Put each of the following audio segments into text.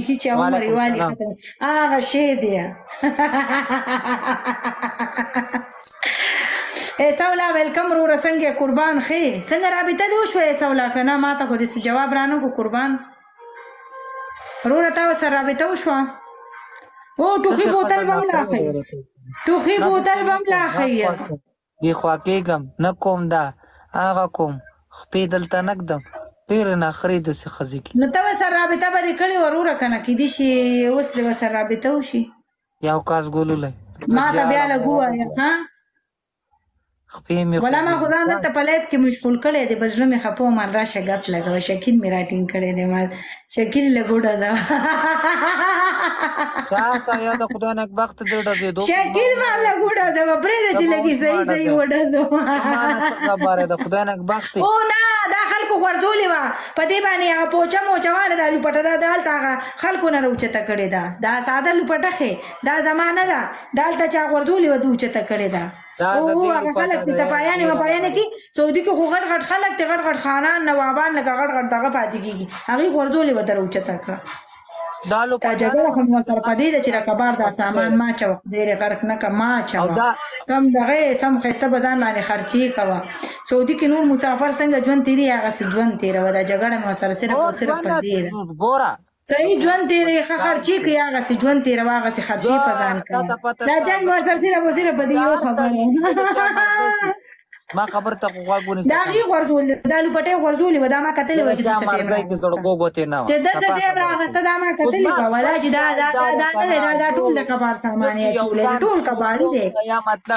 بیخي چې عمر یې والي ختم هغه شی دی ایسولا ویلکم وروره څنګه قربان ښې څنګه رابطه دې وشوه ایسولا که نه ما ته خو داسې جواب رانکړو قربان وروره تا ورسره رابطه وشوه او ټوخي بوتل به هم لا ښیي ټوخي بوتل به هم لا ښیي دې خوا کېږم نه کوم دا هغه کوم خپې دلته نه ږدم ډېرې ناخرې داسې ښځې کې نو ته ورسره رابطه به دې کړې وروره که نه کیدای شي اوس دې ورسره رابطه وشي یو کاس ګلولی ما ته بیا لږ ووایه ها ولا ما خو ځان دلته په لایف کې مشغول کړی دی بس زړه مې خفه وم راشه ګپ لګوه شکیل مې راټینګ کړی دی ما شکیل لږ وډزه چا سایه د خدای نېکبخت دې ډزېدو شکیل ما لږ وډزوه پرېږده چې لږ صحیح صحیح وډزوه ما نه څه خبره د خدای نېکبخت او نه دا خلکو غورځولې وه په دې باندې هغه پوچه موچه واله دا لوپټه دا دلته هغه خلکو نه راوچته کړې ده دا ساده لوپټه ښې دا زمانه ده دلته چا غورځولې وه د اوچته کړې ده او هغه خلک د صفایانې وفایانې کې سعودي کې خو غټ غټ خلک دی غټ غټ خانان نوابان لکه غټ غټ دغه پاتې کېږي هغې غورځولې وه در اوچته کړه دا جګړه خو مې ورسره په دې ده چې راکه بار دا سامان ما اچوه ډېرې غرق نه کړه ما اچوه سم دغه سم ښایسته به ځان باندې خرچې کوه سعودي کې نور مسافر څنګه ژوند تېري هغسې ژوند تېروه دا جګړه مې ورسره صرف او صرف په دې ده صحیح ژوند تېرې ښه خرچې کوي هغسې ژوند تېروه هغسې خرچې په ځان کوه دا جنګ ورسره صرف او صرف په دې یو خبره ما خبر ته خو غوږ ونیسه دا هغې غورځول دا لوپټۍ غورځولې وه دا ما کتلې وه چې چا مرځی کې زړګو ګوتې نه وه چې داسې ټیم رااخېسته دا ما کتلې وه ولا چې دا نه دی دا ټول د کباړ سامان یې اچولې ټول کباړي دی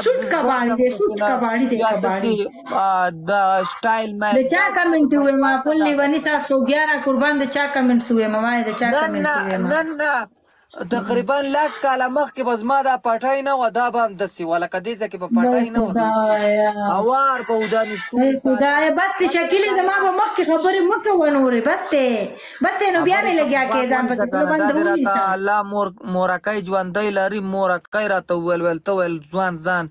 سوټ کباړي دی سوټ کباړي دی کباړي د سټایل مین د چا کمنټ ووایم فل لیوني صاحب 111 قربان د چا کمنټ ووایم وایه د چا کمنټ ووایم نه تقریبا 10 کاله مخکې به زما دا پټۍ نه وه دا به هم داسې وه لکه دې ځای کې به پټۍ نه وه هوار به و دا نستوري خدایه بس دی شکیلې زما به مخکې خبرې مه کوه نورې بس دی نو بیا مې لګیا کې ځان پسې دا دې راته الله مورکۍ ژوندی لري مورکۍ راته وویل ته ویل ځوان ځان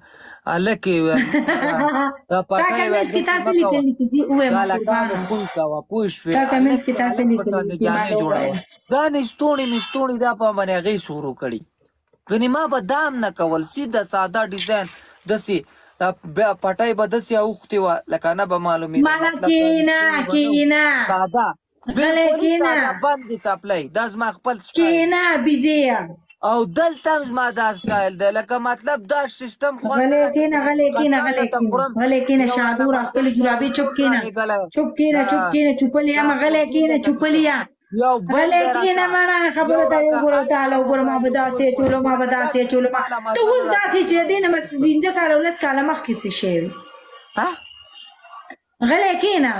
هلکې ویل دا پټۍ هلکانو خوی کوه پوه شوې جامې جوړوه دا نستوڼي دا په باندې هغې شروع کړي ګنې ما به دام نه کول سیده ساده ډیزاین داسې پټۍ به داسې اوښتې وه لکه نه به معلومېده ساده بالکل ساده بندې څپلۍ دا زما خپل او دلته هم زما دا سټایل دی لکه مطلب دا سیسټم غلی کېنه شادو راښکلې جرابې چوپ کېنه چوپلې یم غلی کېنه چوپلې یم غلی کېنه مانا خبرو ته وګوره تعالی وګوره ما به داسې اچولو ته اوس داسې چې د دې نه 15 کاله 19 کاله مخکې څه شوي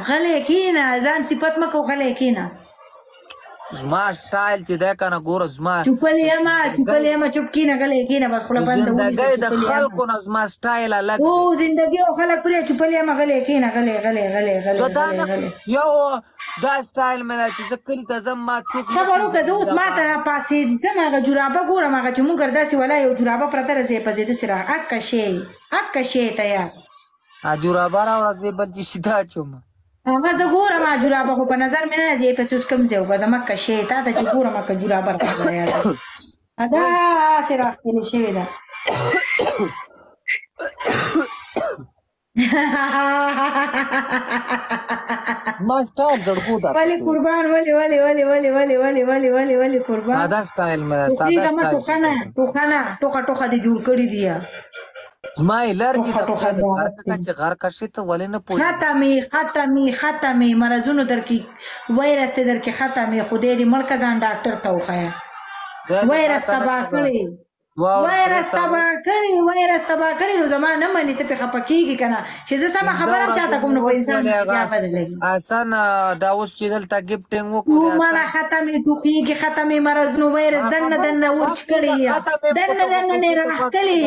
غلی کېنه ځان صفت مه کوه غلی کېنه زما سټایل چې دی که نه ګوره زما چوپلې یم چوپ کېنه غلی کېنه بس خوله بنده زندګۍ د خلکو نه زما سټایل الګ او زندګي او خلک پرې چوپلې یم غلی کېنه غلی یو دا سټایل مې ده چې زه کلي ته ځم ما څوک صبر وکړه زه اوس ما ته پاسېدم هغه جورابه ګورم هغه چې مونږ داسې ولا یو جورابه پرته ده زه یې پسې داسې اکه شی تیار جورابه راوړه زه بل چې شي دا اچوم هغه زه ګورم جورابه خو په نظر مې نه ځي پسې اوس کوم ځای وګورم اکه شی تا ته چې ګورم اکه جورابه راته یاد داسې راښکلې شوې ده ما سټایل زړګو ده ولې قربان ولې قربان ساده سټایل مې ساده سټایل ټوخه دې جوړ کړي دي زما یې لرګي د خدای د کار څخه چې غر کشي ته ولې نه پوهېږي ختمې مرضونو درکې وایرس ته درکې ختمې خدای دې ملکه ځان ډاکټر ته وښیه وایرس تباه کړې نو زما نه منې ته پې خفه کېږي که نه چې زه سمه خبره هم چاته کوم نو په انسان بیا بدلوي حسن دا اوس چې دلته ګفټینګ وکړو مانا ختمې ټوخېږي ختمې مرضونو وایرس دننه وچ کړي دننه راښکلې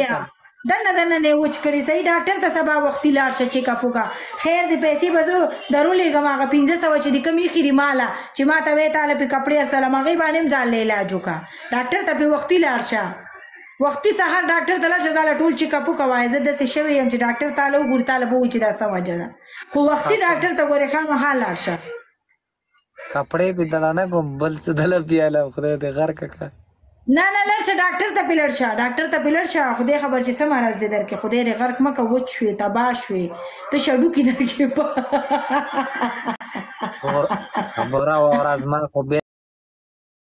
دننه نه وچ کړي صحیح ډاکټر ته سبا وختي لاړ شه چیک اپ وکړه خیر دې پیسې به زه درولېږم هغه 1500 چې دې کم ایښي دي ماله چې ما ته وایې تاله پې کپړې ارسلم هغې باندې هم ځان له علاج وکړه ډاکټر ته پې وختي لاړ شه وختي سهار ډاکټر ته لاړ شه تاله ټول چیک اپ وکړه وایې زه داسې شوی یم چې ډاکټر تاله وګوري تاله به وایي چې دا څه وجه ده خو وختي ډاکټر ته ګورې خامخا لاړ شه کپړې په دلانه کوم بل څه دله پیاله خدای دې غر ککا نه نه لړ شه ډاکټر ته پلړ شه ډاکټر ته پلړ شه خدای خبر چې څه مرض دې درکې خدای دې غرق مکه وچ شوې تباه شوې ته شډو کې درکې خبره ورځ ما خو